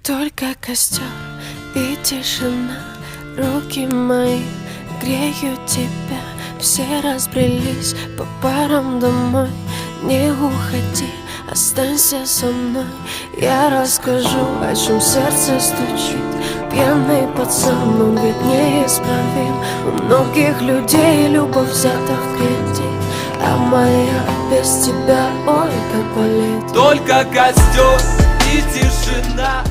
Только костер и тишина, руки мои греют тебя. Все разбрелись по парам домой. Не уходи, останься со мной. Я расскажу, о чем сердце стучит. Пьяный пацан, он ведь неисправим. У многих людей любовь взята в кредит, а моя без тебя, ой, как болит. Только костер и тишина,